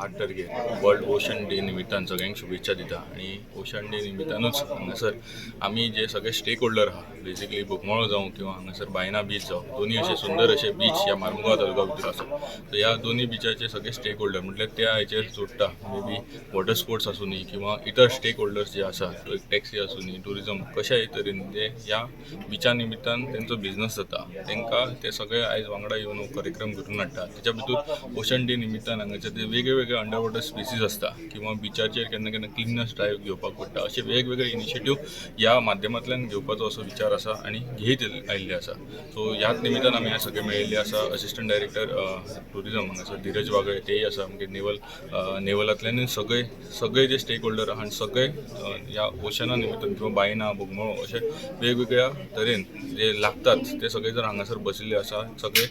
8 तारखेर world ocean day निमित्तान सगळ्यांक शुभेच्छा दिता आणि ओशन डे निमित्तानूच हांगासर आमी जे सगळे स्टेक होल्डर आहा बेसिकली बोगमाळो जावं किंवा हांगासर बायना बीच जावं दोन्ही असे सुंदर असे बीच ह्या मार्मुगांव तालुका भितर आसा. तर ह्या दोन्ही बीचाचे सगळे स्टेक होल्डर म्हटल्यार त्या हेचेर जोडटा मे बी वॉटर स्पोर्ट्स आसूं न्ही किंवा इतर स्टेक होल्डर्स जे आसा टॅक्सी आसूं न्ही टुरिजम कशाय तरेन जे ह्या बिचा निमित्तान तेंचो बिझनस जाता तांकां ते सगळे आयज वांगडा येवन हो कार्यक्रम घडोवन हाडटा. त्याच्या भितर ओशन डे निमित्तान हांगाचे ते वेगळे वेगळे अंडर वॉटर स्पिसीज आसता किंवा बिचाचेर केन्ना केन्ना क्लिननेस ड्रायव्ह घेवपाक पडटा असे वेगवेगळे इनिशिएटीव ह्या माध्यमांतल्यान घेवपाचो असो विचार आसा आणि घेत आयिल्ले आसा. सो ह्याच निमित्तान आमी सगळे मेळिल्ले आसा. असिस्टंट डायरेक्टर टुरिजम हांगासर धीरज वागळे तेय आसा आमगे नेवलांतल्यान सगळे जे स्टेक होल्डर आहा आनी सगळे ह्या ओशना निमित्तान किंवा बायना बोगमाळो अशे वेगवेगळ्या तरेन जे लागतात ते सगळे जर हांगासर बशिल्ले आसा. सगळे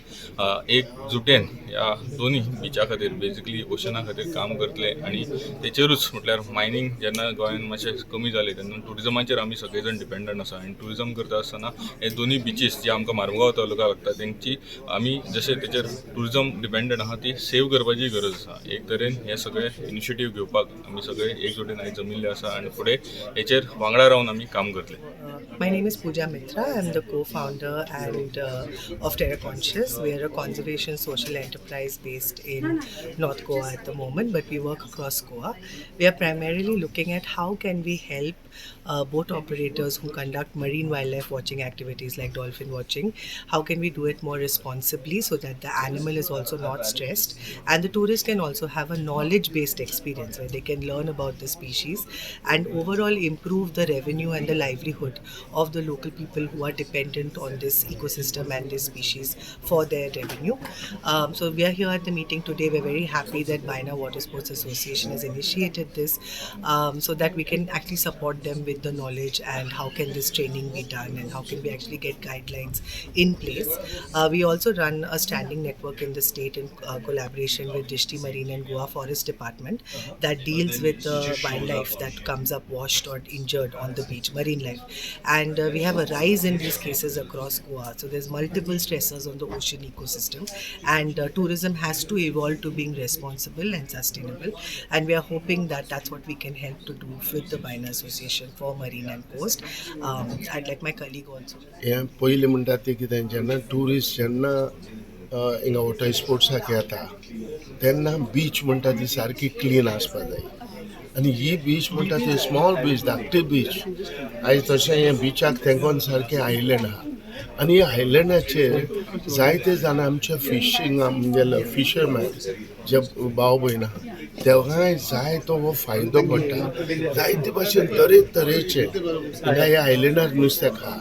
एकजुटेन ह्या दोन्ही बिचा खातीर बेसिकली ओशना खातीर काम करतले आणि तेचेरूच म्हटल्यार मायनींग जेन्ना गोंयांत मातशें कमी जालें तेन्ना टुरिजमाचेर आमी सगळे जाण डिपेंडंट आसा आनी टुरिजम करता आसतना हे दोन्ही बिचीस जे आमकां मार्मुगांव तालुका लागता तेंची आमी जशें तेचेर टुरिजम डिपेंडंट आहा ती सेव करपाची गरज आसा. एक तरेन हे सगळे इनिशिएटीव घेवपाक आमी सगळे एकजुटीन आयज जमिल्ले आसा आणि फुडें हेचेर वांगडा रावन आमी काम करतले. My name is Pooja Mitra. I'm the co-founder and of Terra Conscious. We are a conservation social enterprise based in North Goa at the moment, but we work across Goa. We are primarily looking at how can we help boat operators who conduct marine wildlife watching activities like dolphin watching. How can we do it more responsibly so that the animal is also not stressed and the tourist can also have a knowledge-based experience where they can learn about the species and overall improve the revenue and the livelihood of the local people who are dependent on this ecosystem and this species for their revenue. So we are here at the meeting today. We're very happy that Baina Water Sports Association has initiated this so that we can actually support them with the knowledge and how can this training be done and how can we actually get guidelines in place. We also run a standing network in the state in collaboration with Dishti Marine and Goa Forest Department that deals with the wildlife that comes up washed or injured on the beach, marine life. And we have a rise in these cases across Goa. So there's multiple stressors on the ocean ecosystem and tourism has to evolve to being responsible and sustainable. And we are hoping that that's what we can help to do with the Baina Association for Marine and Coast. I'd like my colleague also. हे पहिले म्हणटात ते कितें जेन्ना tourist जेन्ना हिंगा water स्पोर्ट्साक येता तेन्ना बीच म्हणटा ती सारकी क्लीन आसपा जाय आनी ही बीच म्हणटा ती स्मॉल बीच धाकटी बीच आयज तशें हे बीचाक तेंकोन सारकें आयलँड आहा आनी ह्या आयलँडाचेर जायते जाण आमचे फिशींग म्हणजे फिशरमॅन जे भाव भयण आहा तेवहाय जाय तो हो फायदो पडटा जायते भाशेन तरेचे हिंगा ह्या आयलँडार नुस्तें आहा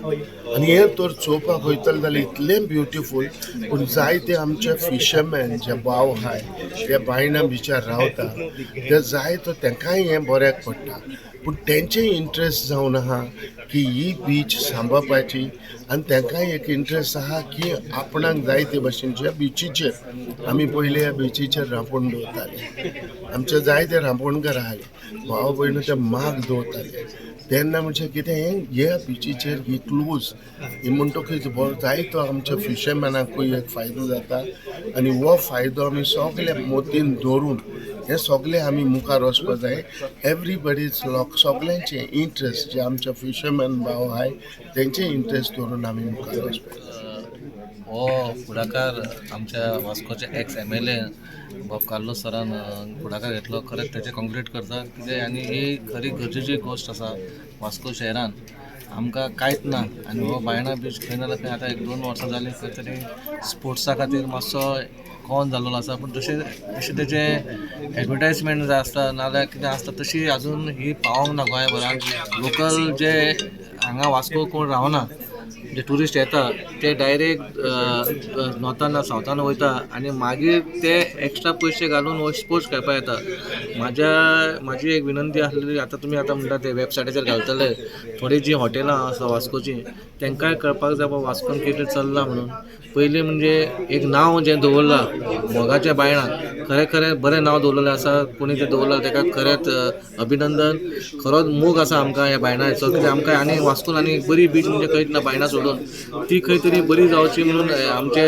आनी हें तर चोवपाक वयतले जाल्यार इतलें ब्युटिफूल पूण जायते आमचे फिशरमॅन जे भाव आहाय ते बायना बिचार रावता ते जाय तो तेंकाय हें बऱ्याक पडटा पूण तेंचेय इंट्रस्ट जावन आहा की ही बीच सांबाळपाची आनी तेंकाय एक इंट्रस्ट आहा की आपणाक जाय ते भशेनच्या बिचीचेर आमी पयले ह्या बिचीचेर रांपोण दवरताले आमचे जायते रांपोणकार आहाले भाव भयण ते माग दवरताले तेन्ना म्हणजे कितें ह्या बिचीचेर ही क्लोज ही म्हणटकीच जायतो आमच्या फिशरमॅनाकूय एक फायदो जाता आनी हो फायदो आमी सगळे मोतीन दवरून हे सगळे आमी मुखार वचपा जाय. एवरीबडीज सगळ्यांचे इंट्रस्ट जे आमचे फिशरमॅन भाव आहाय तेंचे इंट्रस्ट दवरून आमी मुखार वचपा हो फुडाकार आमच्या वास्कोचे एक्स MLA बाब कार्लोस सरान फुडाकार घेतलो खरेंच तेचे कॉंग्रेट करता कितें आनी ही खरी गरजेची गोश्ट आसा. वास्को शहरान आमकां कांयच ना आनी हो बायणा बीच खंय ना जाल्यार खंय आतां 1-2 वर्सां जालीं खंय तरी स्पोर्ट्सा खातीर मातसो कॉन जाल्लो आसा पूण जशें तेचे एडवर्टायजमेंट जाय आसता नाजाल्यार कितें आसता तशी आजून ही पावोंक ना गोंयभरान. लोकल जे हांगा वास्को कोण रावना जे टुरिस्ट येता ते डायरेक्ट नॉर्थान सावथान वयता आनी मागीर ते एक्स्ट्रा पयशे घालून हो स्पोर्ट्स खेळपाक येता. म्हाजी एक विनंती आसलेली आतां तुमी आतां म्हणटा ते वेबसायटीचेर घालतले थोडी जी हॉटेलां आसा वास्कोची तेंकाय कळपाक जाय बाबा वास्कोन कितें चल्लां म्हणून पयलीं म्हणजे एक नांव जें दवरलां मोगाच्या बायणाक खरें बरें नांव दवरलेलें आसा कोणी तें दवरलां ताका खरेंच अभिनंदन. खरोच मोग आसा आमकां ह्या बायणाचो कित्याक आमकां आनी वास्कोन आनी बरी बीच म्हणजे खंयच ना बायणां सोडून ती खंय तरी बरी जावची म्हणून आमचे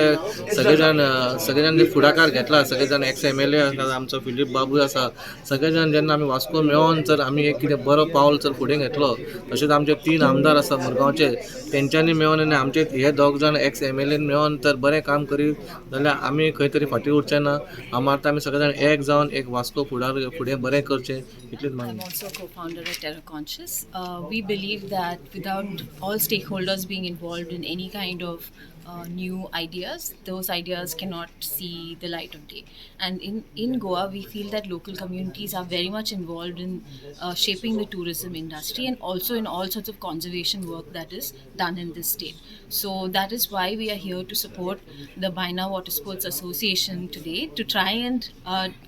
सगळे जाण जे फुडाकार घेतला सगळे जाण एक्स MLA आसा आमचो फिलीप बाबूय आसा सगळे जाण जेन्ना आमी वास्को मेळोन जर आमी एक कितें बरो पावल जर फुडें घेतलो तशेंच आमचे 3 आमदार आसा मुरगांवचे तेंच्यांनी मेळोन आनी आमचे हे दोग जाण एक्स MLA मेळोन तर बरें काम करीत जाल्यार आमी खंय तरी फाटीं उरचे ना. आमी आमी सगळे जाण एक जावन एक वास्को फुडें बरें करचें इतलीच मागणी. I'm also a co-founder at Terra Conscious. We believe that without all stakeholders being involved in any kind of new ideas, those ideas cannot see the light of day. And in Goa, we feel that local communities are very much involved in shaping the tourism industry and also in all sorts of conservation work that is done in this state. So that is why we are here to support the Baina Water Sports Association today to try and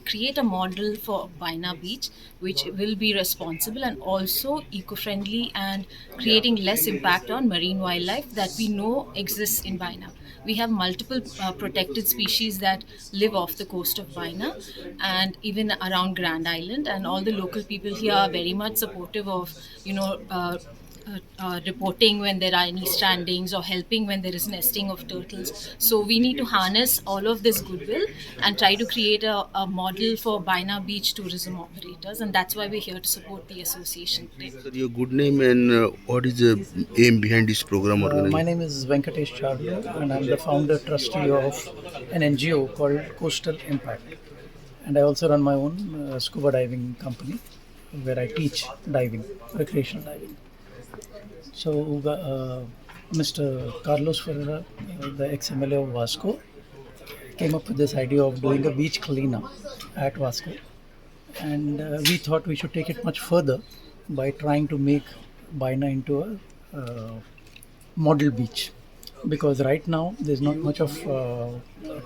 create a model for Baina Beach, which will be responsible and also eco-friendly and creating less impact on marine wildlife that we know exists in Baina. We have multiple protected species that live off the coast of Baina and even around Grand Island, and all the local people here are very much supportive of reporting when there are any strandings or helping when there is nesting of turtles. So we need to harness all of this goodwill and try to create a model for Baina beach tourism operators, and that's why we're here to support the association today. Sir, your good name and what is the aim behind this program organization? My name is Venkatesh Charlo and I'm the founder trustee of an NGO called Coastal Impact. And I also run my own scuba diving company where I teach diving, recreational diving. So Mr. Carlos Ferreira, the ex-MLA of Vasco, came up with this idea of doing a beach cleanup at Vasco. And we thought we should take it much further by trying to make Baina into a model beach. Because right now there's not much of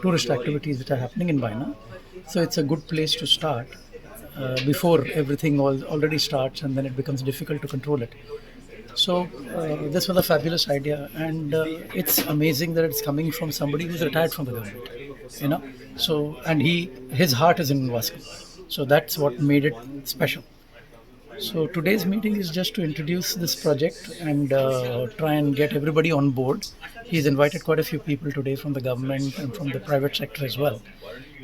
tourist activities which are happening in Baina. So it's a good place to start before everything already starts and then it becomes difficult to control it. So this was a fabulous idea, and it's amazing that it's coming from somebody who's retired from the government, So, and his heart is in Vasco, so that's what made it special. So today's meeting is just to introduce this project and try and get everybody on board. He's invited quite a few people today from the government and from the private sector as well.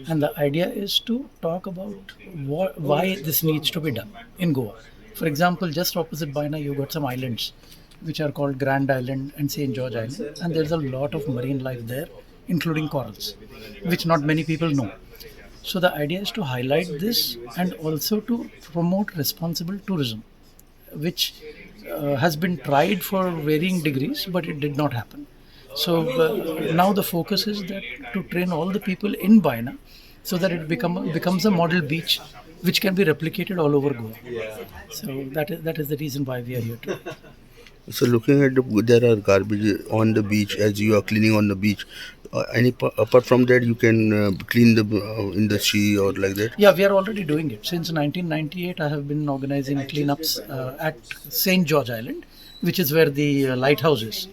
And the idea is to talk about why this needs to be done in Goa. For example, just opposite Baina, you've got some islands which are called Grand Island and St. George Island, and there's a lot of marine life there, including corals, which not many people know. So the idea is to highlight this and also to promote responsible tourism, which has been tried for varying degrees, but it did not happen. So now the focus is that to train all the people in Baina so that it becomes a model beach which can be replicated all over Goa. So that is the reason why we are here too. So looking at there are garbage on the beach as you are cleaning on the beach. Apart from that, you can clean the in the sea or like that. Yeah, we are already doing it. Since 1998, I have been organizing cleanups at St. George Island, which is where the lighthouse is.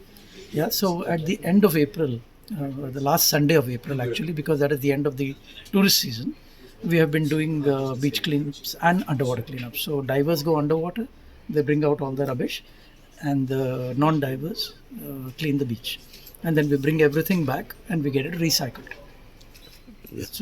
Yeah, so at the end of April, the last Sunday of April actually, because that is the end of the tourist season, we have been doing beach cleanups and underwater cleanups. So divers go underwater, they bring out all the rubbish, and the non-divers clean the beach. And then we bring everything back and we get it recycled. Yes. So